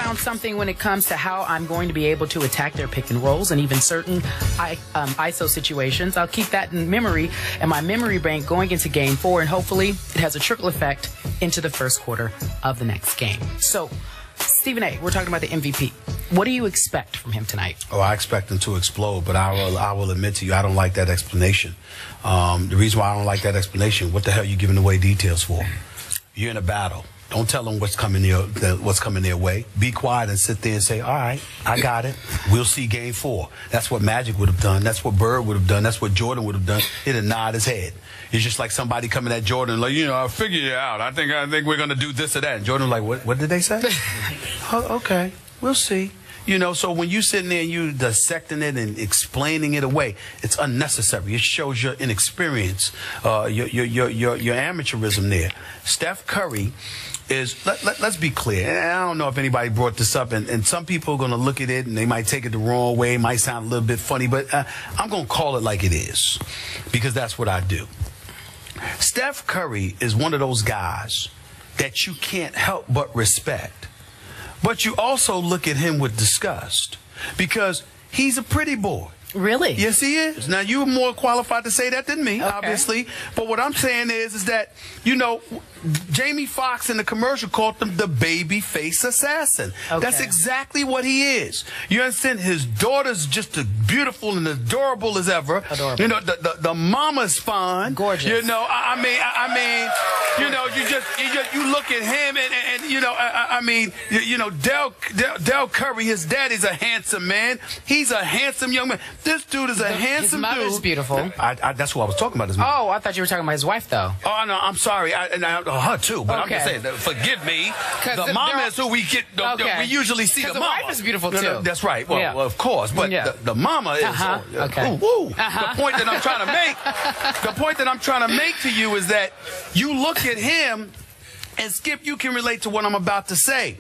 found something when it comes to how I'm going to be able to attack their pick and rolls and even certain ISO situations. I'll keep that in memory and my memory bank going into game 4, and hopefully it has a trickle effect into the first quarter of the next game. So, Stephen A., we're talking about the MVP. What do you expect from him tonight? Oh, I expect him to explode, but I will admit to you, I don't like that explanation. The reason why I don't like that explanation, what the hell are you giving away details for? You're in a battle. Don't tell them what's coming their way. Be quiet and sit there and say, all right, I got it. We'll see game 4. That's what Magic would have done. That's what Bird would have done. That's what Jordan would have done. He'd nod his head. It's just like somebody coming at Jordan like, I figured it out. I think we're going to do this or that. And Jordan was like, what did they say? Oh, okay, we'll see. So when you sitting there and you dissecting it and explaining it away, it's unnecessary. It shows your inexperience, your amateurism there. Steph Curry is, let's be clear, and I don't know if anybody brought this up, and some people are going to look at it and they might take it the wrong way. It might sound a little bit funny, but I'm going to call it like it is because that's what I do. Steph Curry is one of those guys that you can't help but respect. But you also look at him with disgust because he's a pretty boy. Really? Yes, he is. Now, you're more qualified to say that than me, obviously. But what I'm saying is that, Jamie Foxx in the commercial called him the baby face assassin. Okay. That's exactly what he is. You understand? His daughter's just as beautiful and adorable as ever. Adorable. The mama's fine. Gorgeous. You look at him Del Curry, his daddy's a handsome man. He's a handsome young man. This dude is a handsome dude. His mother's beautiful. That's who I was talking about. His mother. Oh, I thought you were talking about his wife, though. Oh, no, I'm sorry. Her too, but I'm just saying, forgive me. The mama is who we get. We usually see the mama. The wife is beautiful too. That's right. Well, of course, but the mama is. Okay. The point that I'm trying to make. The point that I'm trying to make to you is that you look at him, and Skip, you can relate to what I'm about to say.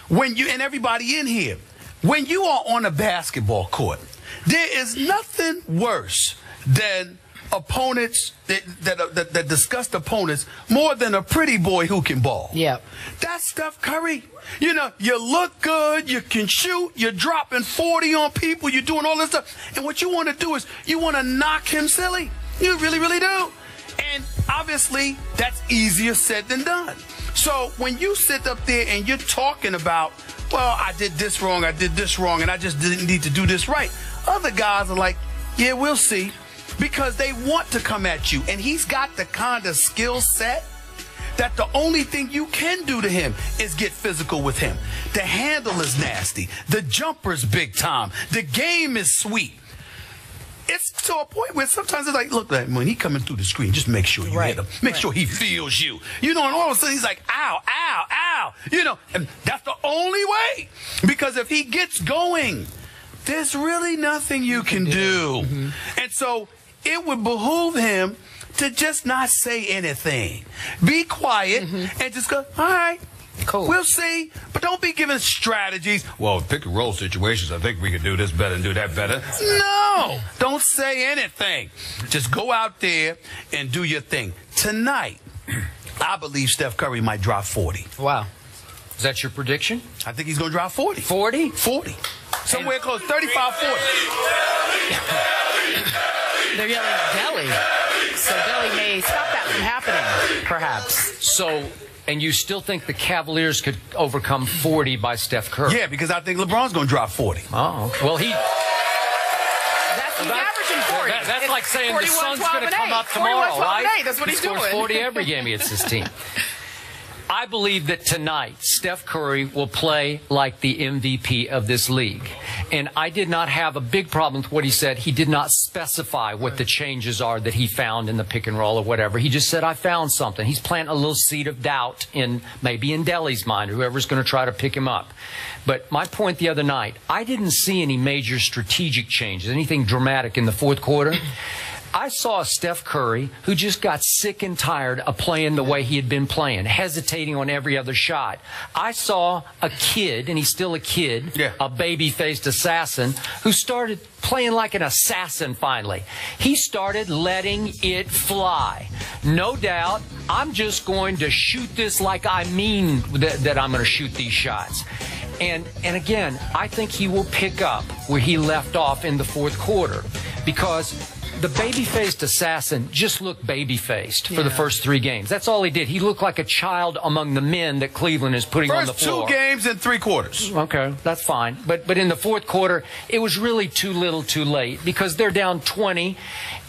When you and everybody in here, when you are on a basketball court, there is nothing worse than opponents that disgust opponents more than a pretty boy who can ball. Yeah. That's Steph Curry. You look good, you can shoot, you're dropping 40 on people, you're doing all this stuff. And what you want to do is you want to knock him silly. You really, really do. And obviously, that's easier said than done. So when you sit up there and you're talking about, well, I did this wrong, and I just didn't need to do this right. Other guys are like, yeah, we'll see. Because they want to come at you. And he's got the kind of skill set that the only thing you can do to him is get physical with him. The handle is nasty. The jumper's big time. The game is sweet. It's to a point where sometimes it's like, look, when he coming through the screen, just make sure you hit him. Make sure he feels you. And all of a sudden he's like, ow, ow, ow. And that's the only way. Because if he gets going, there's really nothing you can do. And so it would behoove him to just not say anything. Be quiet and just go, all right, cool. We'll see. But don't be giving strategies. Well, pick and roll situations, I think we could do this better and do that better. No, don't say anything. Just go out there and do your thing. Tonight, I believe Steph Curry might drop 40. Wow. Is that your prediction? I think he's going to drop 40. 40? 40. Somewhere close, 35, 40. They're yelling Delhi. So Delhi may stop that from happening, perhaps. So, and you still think the Cavaliers could overcome 40 by Steph Curry? Yeah, because I think LeBron's going to drop 40. Oh, okay. Well, he's averaging 40. That's like saying the sun's going to come up tomorrow, right? That's what he's doing. He scores 40 every game against his team. I believe that tonight Steph Curry will play like the MVP of this league. And I did not have a big problem with what he said. He did not specify what the changes are that he found in the pick and roll or whatever. He just said, I found something. He's planting a little seed of doubt maybe in Delhi's mind, whoever's going to try to pick him up. But my point the other night, I didn't see any major strategic changes, anything dramatic in the fourth quarter. I saw Steph Curry, who just got sick and tired of playing the way he had been playing, hesitating on every other shot. I saw a kid, and he's still a kid, a baby-faced assassin, who started playing like an assassin finally. He started letting it fly. No doubt, I'm just going to shoot this like I mean that I'm going to shoot these shots. And again, I think he will pick up where he left off in the fourth quarter, because the baby-faced assassin just looked baby-faced for the first 3 games. That's all he did. He looked like a child among the men that Cleveland is putting on the floor. First 2 games and 3 quarters. Okay, that's fine. But in the fourth quarter, it was really too little too late, because they're down 20,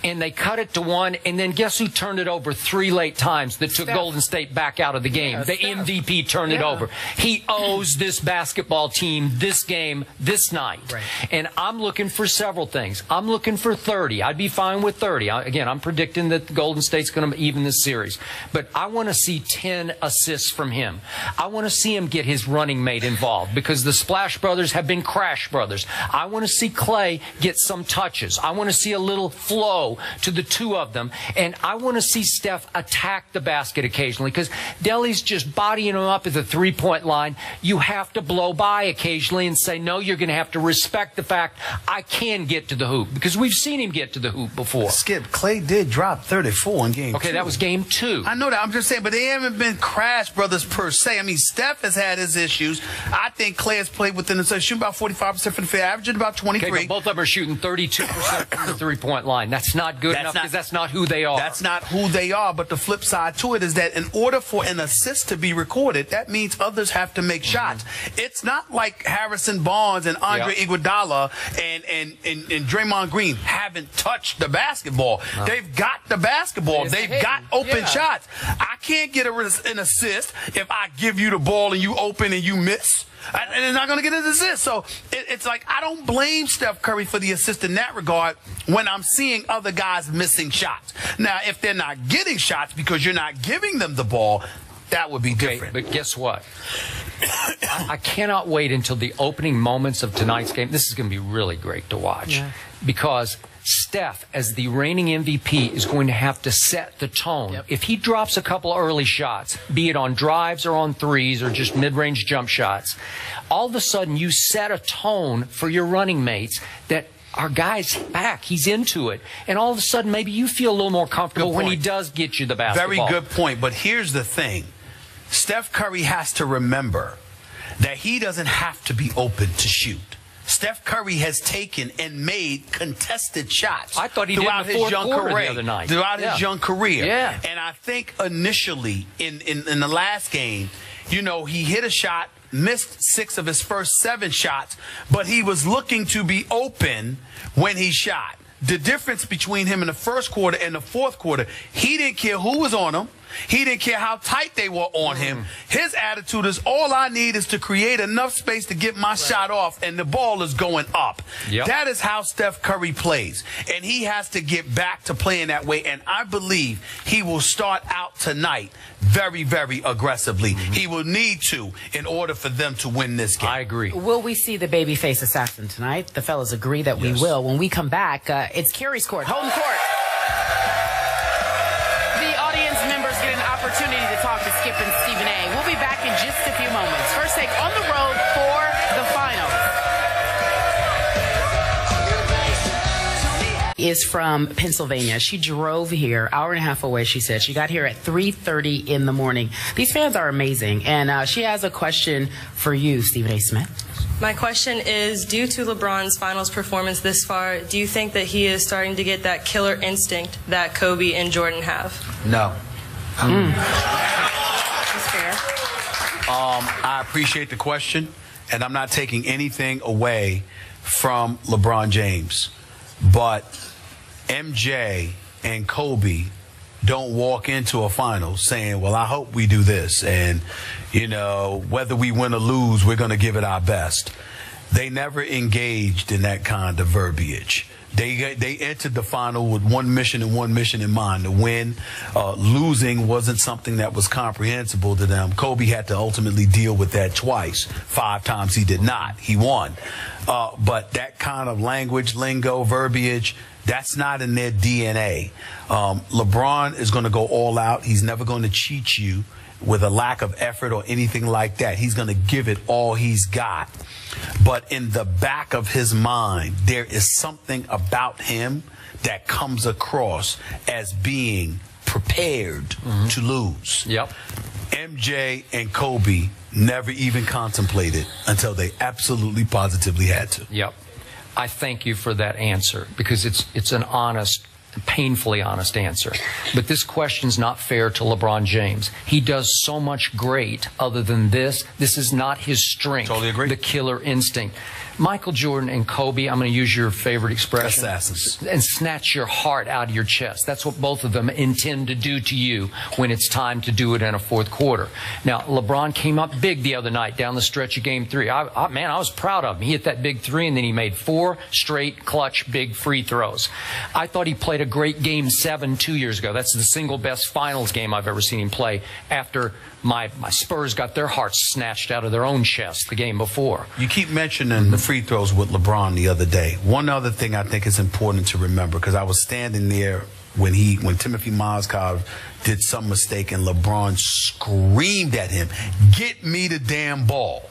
and they cut it to 1, and then guess who turned it over 3 late times that took Steph. Golden State back out of the game? The Steph. MVP turned it over. He owes this basketball team this game this night. Right. And I'm looking for several things. I'm looking for 30. I'd be fine with 30. Again, I'm predicting that Golden State's going to even this series. But I want to see 10 assists from him. I want to see him get his running mate involved, because the Splash Brothers have been Crash Brothers. I want to see Clay get some touches. I want to see a little flow to the 2 of them. And I want to see Steph attack the basket occasionally, because Delly's just bodying him up at the 3-point line. You have to blow by occasionally and say, no, you're going to have to respect the fact I can get to the hoop, because we've seen him get to the hoop before. Skip, Clay did drop 34 in game 2. Okay, that was game 2. I know that. I'm just saying, but they haven't been Crash Brothers per se. I mean, Steph has had his issues. I think Clay has played within the shooting about 45% from the field, averaging about 23. Okay, but both of them are shooting 32% from the 3-point line. That's not good enough, because that's not who they are. That's not who they are, but the flip side to it is that in order for an assist to be recorded, that means others have to make shots. It's not like Harrison Barnes and Andre Iguodala and Draymond Green haven't touched the basketball. They've got the basketball. They've got open shots. I can't get an assist if I give you the ball and you open and you miss. And they're not going to get an assist. So it's like, I don't blame Steph Curry for the assist in that regard when I'm seeing other guys missing shots. Now, if they're not getting shots because you're not giving them the ball, that would be different. But guess what? I cannot wait until the opening moments of tonight's game. This is going to be really great to watch, because Steph, as the reigning MVP, is going to have to set the tone. If he drops a couple early shots, be it on drives or on threes or just mid-range jump shots, all of a sudden you set a tone for your running mates that our guy's back. He's into it. And all of a sudden maybe you feel a little more comfortable when he does get you the basketball. Very good point. But here's the thing. Steph Curry has to remember that he doesn't have to be open to shoot. Steph Curry has taken and made contested shots. I thought he did in the fourth quarter the other night. Throughout his young career. Yeah. And I think initially in the last game, you know, he hit a shot, missed 6 of his first 7 shots, but he was looking to be open when he shot. The difference between him in the first quarter and the fourth quarter, he didn't care who was on him. He didn't care how tight they were on him. His attitude is, all I need is to create enough space to get my shot off, and the ball is going up. That is how Steph Curry plays. And he has to get back to playing that way. And I believe he will start out tonight very, very aggressively. He will need to in order for them to win this game. I agree. Will we see the babyface assassin tonight? The fellas agree that we will. When we come back, it's Carrie's court, home court. The audience members get an opportunity to talk to Skip and Stephen A. We'll be back in just a few moments. First take on the road for the finals is from Pennsylvania. She drove here, hour and a half away, she said. She got here at 3:30 in the morning. These fans are amazing. And she has a question for you, Stephen A. Smith. My question is, due to LeBron's finals performance this far, do you think that he is starting to get that killer instinct that Kobe and Jordan have? No. That's fair. I appreciate the question, and I'm not taking anything away from LeBron James. But MJ and Kobe don't walk into a final saying, well, I hope we do this. And, you know, whether we win or lose, we're going to give it our best. They never engaged in that kind of verbiage. They entered the final with one mission and one mission in mind, to win. Losing wasn't something that was comprehensible to them. Kobe had to ultimately deal with that twice. 5 times he did not. He won. But that kind of language, lingo, verbiage, that's not in their DNA. LeBron is going to go all out. He's never going to cheat you with a lack of effort or anything like that. He's going to give it all he's got. But in the back of his mind, there is something about him that comes across as being prepared to lose. MJ and Kobe never even contemplated until they absolutely positively had to. Yep. I thank you for that answer because it's an honest, painfully honest answer. But this question's not fair to LeBron James. He does so much great other than this. This is not his strength. Totally agree. The killer instinct. Michael Jordan and Kobe, I'm going to use your favorite expression. Assassins. And snatch your heart out of your chest. That's what both of them intend to do to you when it's time to do it in a fourth quarter. Now, LeBron came up big the other night down the stretch of Game 3. Man, I was proud of him. He hit that big three, and then he made 4 straight clutch big free throws. I thought he played a great Game 7 2 years ago. That's the single best finals game I've ever seen him play after my Spurs got their hearts snatched out of their own chest the game before. You keep mentioning the free throws with LeBron the other day. One other thing I think is important to remember, because I was standing there when Timothy Mozgov did some mistake and LeBron screamed at him, "Get me the damn ball."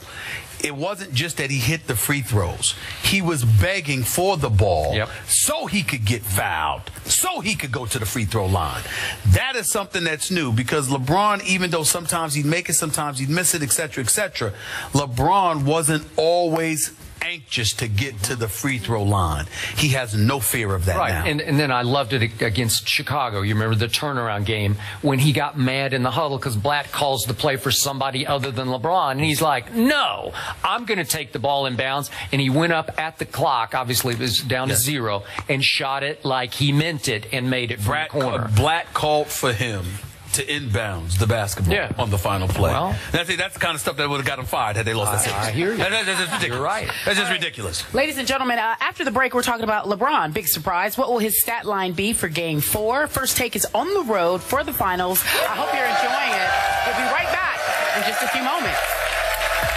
It wasn't just that he hit the free throws. He was begging for the ball so he could get fouled, so he could go to the free throw line. That is something that's new, because LeBron, even though sometimes he'd make it, sometimes he'd miss it, etc., etc., LeBron wasn't always anxious to get to the free throw line. He has no fear of that now. And then I loved it against Chicago. You remember the turnaround game when he got mad in the huddle because Blatt calls the play for somebody other than LeBron, and he's like, "No, I'm going to take the ball in bounds." And he went up at the clock, obviously it was down to 0, and shot it like he meant it and made it from the corner. Blatt called for him to inbounds the basketball on the final play. Well, that's the kind of stuff that would have got him fired had they lost that series. I hear you. That's just ridiculous. You're right. That's just ridiculous. Ladies and gentlemen, after the break, we're talking about LeBron. Big surprise. What will his stat line be for Game 4? First Take is on the road for the finals. I hope you're enjoying it. We'll be right back in just a few moments.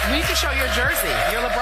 You need to show your jersey, your LeBron